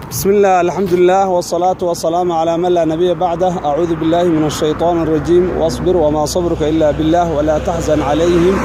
بسم الله الحمد لله والصلاة والسلام على من لا نبي بعده. أعوذ بالله من الشيطان الرجيم. واصبر وما صبرك إلا بالله ولا تحزن عليهم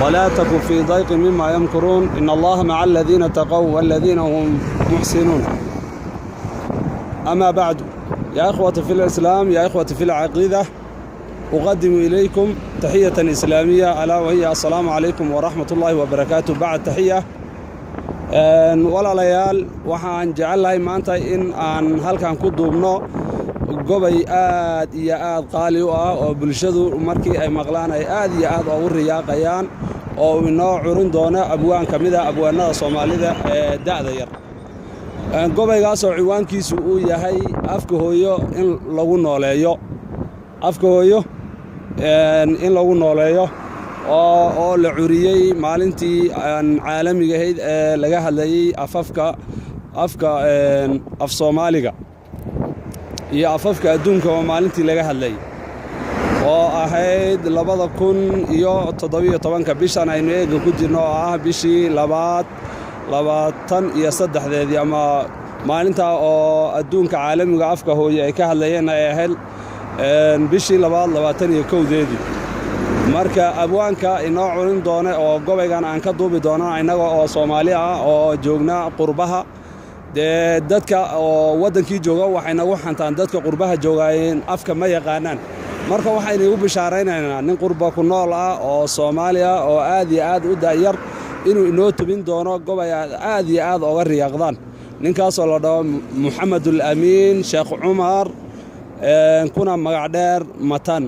ولا تك في ضيق مما يمكرون إن الله مع الذين تقوا والذين هم محسنون. أما بعد، يا إخوة في الإسلام، يا إخوة في العقيدة، أقدم إليكم تحية إسلامية ألا وهي السلام عليكم ورحمة الله وبركاته. بعد تحية walaalayaal waxaan jecelahay maanta in aan halkan ku duubno gobay aad iyo aad qaali u ah oo bulshadu markii ay maqlaan ay aad iyo aad ugu riyaaqayaan oo inoo curin doona abwaan kamid ah abwaanada Soomaalida ee da'da yar. Gobaygaas oo ciwaankiisu uu yahay afka hooyo in lagu nooleeyo, afka hooyo in lagu nooleeyo oo la curiyay maalintii caalamiga ahayd ee laga hadlayay af Soomaaliga iyo afafka adduunka oo maalintii laga hadlayay oo ahayd 2017 bishan aynu eega ku jirno oo ah bishii 23 ama maalinta oo adduunka caalamiga afka hooyo ay ka hadlayeen ay ahayd bishii 21 marka abwaanka inoo curin doona oo gobaygan aan ka duubi doono inaga oo Soomaali ah oo joogna qurbaha dadka oo wadankii jooga waxay nagu xantaan dadka qurbaha joogayeen afka ma yaqaanaan. Marka waxaynu ugu bishaaraynaynaa nin qurba ku nool ah oo Soomaali ah oo aad iyo aad u daayar inuu inoo tubin doono gobay aad iyo aad uga riyaaqdaan. ninkaas oo la dhaho Maxamed Amiin Sheekh Umar kuna magac dheer Matan.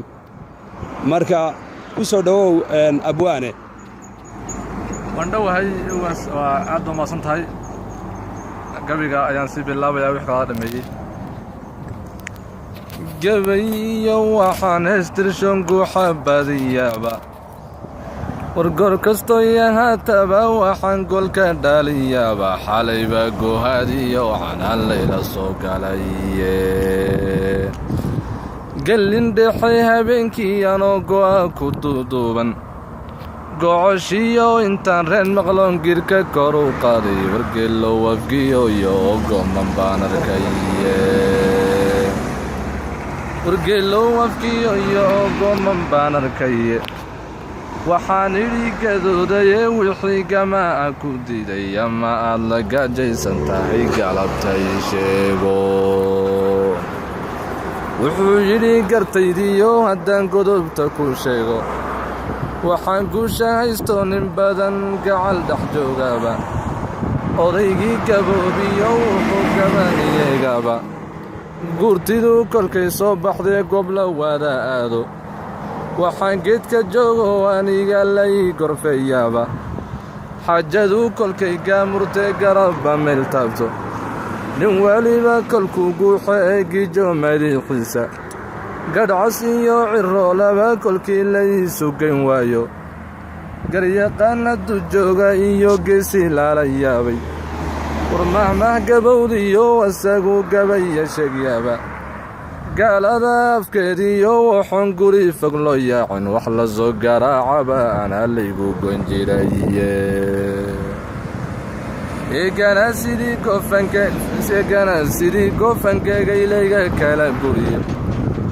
marka kusoo dhawow abwaane. wandhawahay waa aad u maasantahay gabiga ayaan si bilaabayaa wix kala dhameeyay. gabayo waxaan heestirshoon guuxa badiyaaba wargor kastoo yahaataba waxaan golka dhaaliyaaba xalayba goohaadiyo waxaan layla soo galaye gelin dhexe habeenkii anoo go'a ku duuduuban gocoshiyo intaan reen maqloon girka kor u qaaday wargeelo wafgiyo iyo ogoman baan arkaye wargeelo wafgiyo iyo ogoman baan arkaye waxaan idhi gadoodaye wixii gamaa ku diiday ama aad la gaajaysan tahay galabtay sheego wuxuu yidhi gartaydiyo haddaan godobta ku sheego waxaan guusha haysto nin badan gacal dhex joogaba odaygii gaboobiyo wuxuu gabaniyegaba guurtidu kolkay soo baxdee goob la wada aado waxaan geedka joogo aniga lay gorfeeyaaba xaajadu kolkay gaamurtee garabba meel taabto nin waliba kolkuu guuxo eegijo madiixiisa gadhcas iyo ciroolaba kolkii laysu geyn waayo garyaqaanadu jooga iyo geesi laala yaabay warmahmah gabowdiyo asagu gabaya sheegyaaba gaalada afkeediyo waxoon guri fog loo yaacin wax la soo garaacaba anaa laygu goyn jiraye eegana sidii goofankegaylayga kala guriyo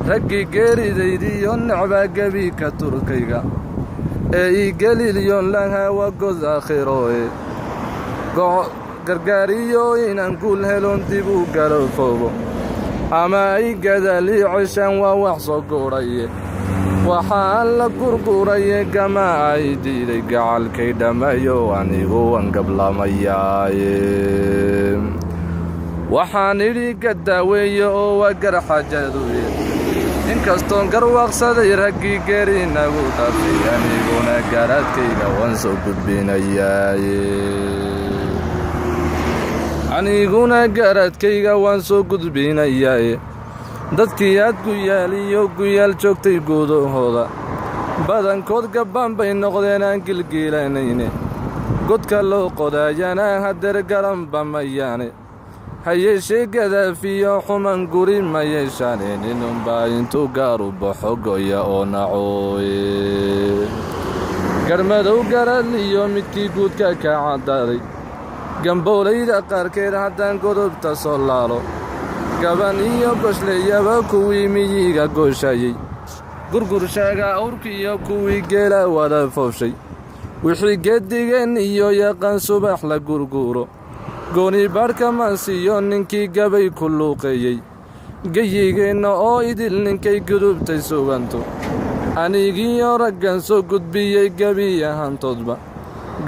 raggii geeridaydiyo necbaa gebi ka turkayga ee ii gelilyoon lahawa god aakhiroe gargaariyo inaan guul helon dib u galofoobo ama ay gadaalii ceshaan waa wax soo guudhaye waxaan la gurguraye gamaa ay diiday gacalkay dhammayo anigu waan gablamayaaye waxaan idhi gadaaweeye oo waa garxajaduye inkastoon garwaaqsaday raggii geeri nagu dhafay aniguna garaadkayga waan soo gudbinayaaye aniguna garaadkayga waan soo gudbinayaaye dadkii aad guyaaliyo guyaal joogtay gudahooda badankood gabbaan bay noqdeen aan gilgiilanayne godka loo qodaayana hadeer garanba mayaane ha yeeshee gadaafiyo xuman guri ma yeeshaane ninunbaa intuu gaaru baxo goya oo nacooye garmadow garadliyo midkii guudka ka caddaaday gamboolayda qaarkeed haddaan godobta soo laalo gaban iyo goshleeyaba kuwii miyiga gooshayey gurgurshaaga awrkiiyo kuwii geela wada foofshay wixii geedigeen iyo yaqaan subax la gurguuro gooni badhka mansiyo ninkii gabay ku luuqeeyey geyigeenna oo idil ninkay gudubtay suganto anigiiyo raggan soo gudbiyey gebiyahantoodba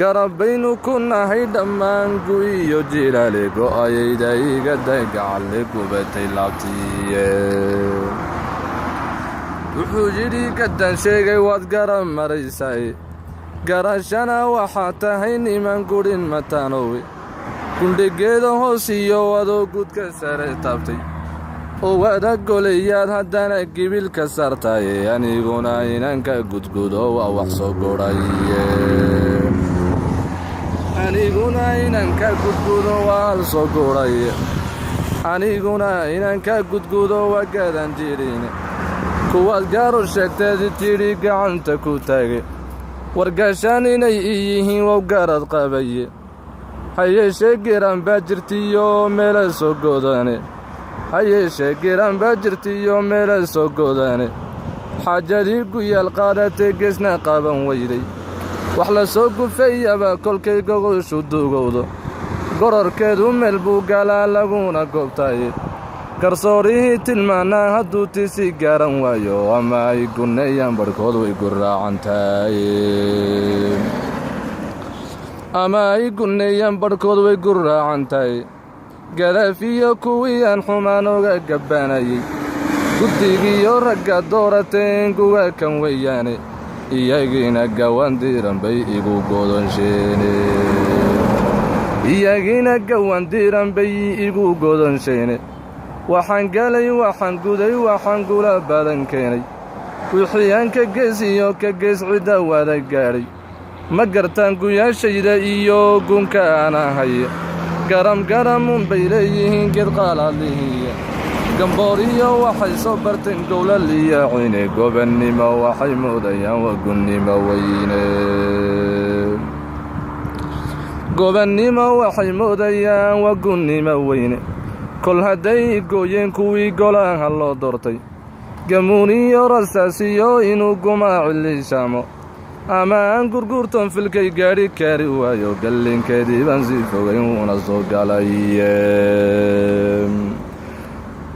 garabbaynu ku nahay dhammaan gu'iyo jilaale go'ayayda iga dagacalle gubatay laabtiye wuxuu yidhi gaddan sheegay waad garab maraysae garashana waxaa tahay niman gudhin mataanowe gundhigeeda hoos iyo wadoo gudka sare taabtay oo wada golayaad haddana gibilka saartaye aniguna inanka gudgudo waa wax soo godhaye aniguna inanka gudgudo waa hal soo godhaye aniguna inanka gudgudo waa gadan jidhiine kuwaad gaaru sheegteedi tidhi gacanta ku taage wargashaan inay ii yihiin wow garad qabaye hayeeshee giran baa jirtiyo meela soo goodane hayeeshee giran baa jirtiyo meela soo goodane xaajadii guyaal qaadatee geesna qaban weyday wax la soo gufayaba kolkay gogoshu duugowdo gororkeedu meel buu galaa laguna goobtaye garsoorihii tilmaanaa hadduu tiisii gaaran waayo ama ay gunneeyaan badhkood way gurraacantaye ama ay gunneeyaan badhkood way gurraacantaye gadaafiyo kuwii aan xumaan oga gabbaanayey guddigiiyo ragga doorateen guga kan weeyaane iyagiina gawaan diiran bay igu godonsheene iyagiina gawaan diiran bay igu godonsheene waxaan galay waxaan guday waxaan gula badan keenay wixii aan ka gees iyo ka gees cidda wada gaadhay ma gartaan guyaashayda iyo gunka aan ahaya garam unbay leeyihiin geed qaalaadlihiya gambooriyo waxay soo barteen gowlaliya cine gobannimo waxay moodayaan waa gunnimo weyne gobannimo waxay moodayaan waa gunnimo weyne kol hadday gooyeen kuwii golaha loo doortay gamuuniyo rasaasiyo inuu gumaaci liishaamo ama aan gurgurton filkay gaadhi kaari waayo gallinkeedii baan sii fogayn wuuna soo galaye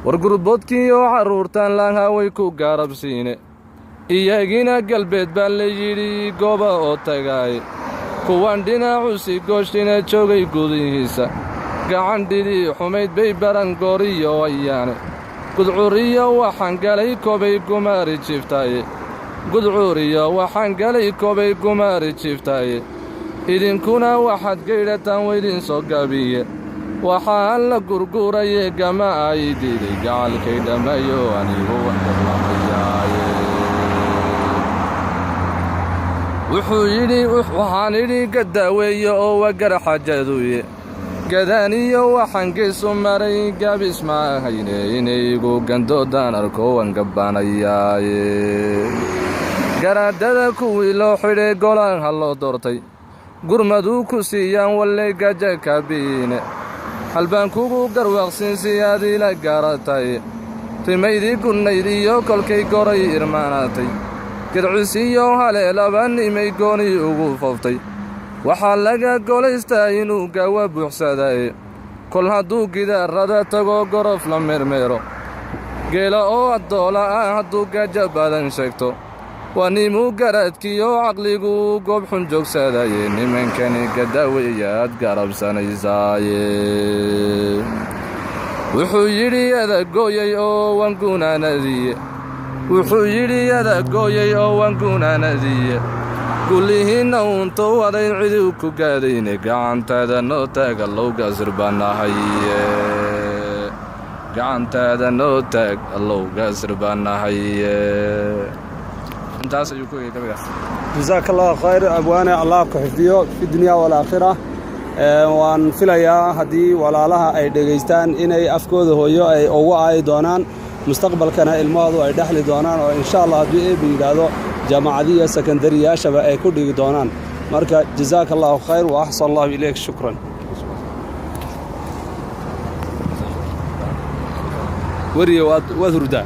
wargurboodkiiyo carruurtaan lahaa way ku gaarabsiine iyagiina galbeed baa la yidhi gooba oo tagaaye kuwaan dhinacusi gooshina joogay gudihiisa gacan dhidii xumayd bay barangooriyo ayaane gudcuriyo waxaan galay kobay gumaari jiiftaaye gudcuriyo waxaan galay kobay gumaari jiiftaaye idinkuna waxaad gaydhataan waydin soo gaabiye waxaa la gurguraye gama ay diiday gacalkay dhammayo anigu waxgarlamayaaye wuxuu yidhi waxaan idhi gadaaweeye oo wagar xajaduye gadaaniyo waxaan geesu maray gaabis ma ahayne inaygu gandoodaan arko waan gabbaanayaaye garaadada kuwii loo xidhay golaha loo doortay gurmaduu ku siiyaan walle gaja kaabiine halbaan kugu garwaaqsin si aad ila gaaratay timaydii gunnayd iyo kolkay goray irmaanaatay gircisiyo haleelaba nimay gooni ugu fooftay waxaa laga golaystaa inuu gawa buuxsadaye kol hadduu gidaarada tago gorof la meermeero geela oo addoola ah hadduu gaja badan sheegto waa nimuu garaadkiyo caqligu goob xun joogsadaye nimankani gadaaweeyaad garabsanaysaaye wuxuu yidhi adagooyay oo waan gunaanadiye wuxuu yidhi adagooyay oo waan gunaanadiye kullihiinna uunto wadayn cidiw ku gaadayne gacantaada noo taag allow gaasir baan nahaye gacantaada noo taag allow gaasir baan nahaye intaas ayuu ku eegay gabaygaas jazaaka allahu khayr abwaane allah ku xifdiyo fi dunya wal aakhirah waan filayaa haddii walaalaha ay dhegaystaan inay afkooda hooyo ay ugu aayi doonaan mustaqbalkana ilmahoodu ay dhexli doonaan oo insha allah haddii eebba yidhaahdo jaamacadiya sekandariyaashaba ay ku dhigi doonaan marka jazaaka allahu khayr wa axsan allahu ilayk shukran wariye waad hurdaa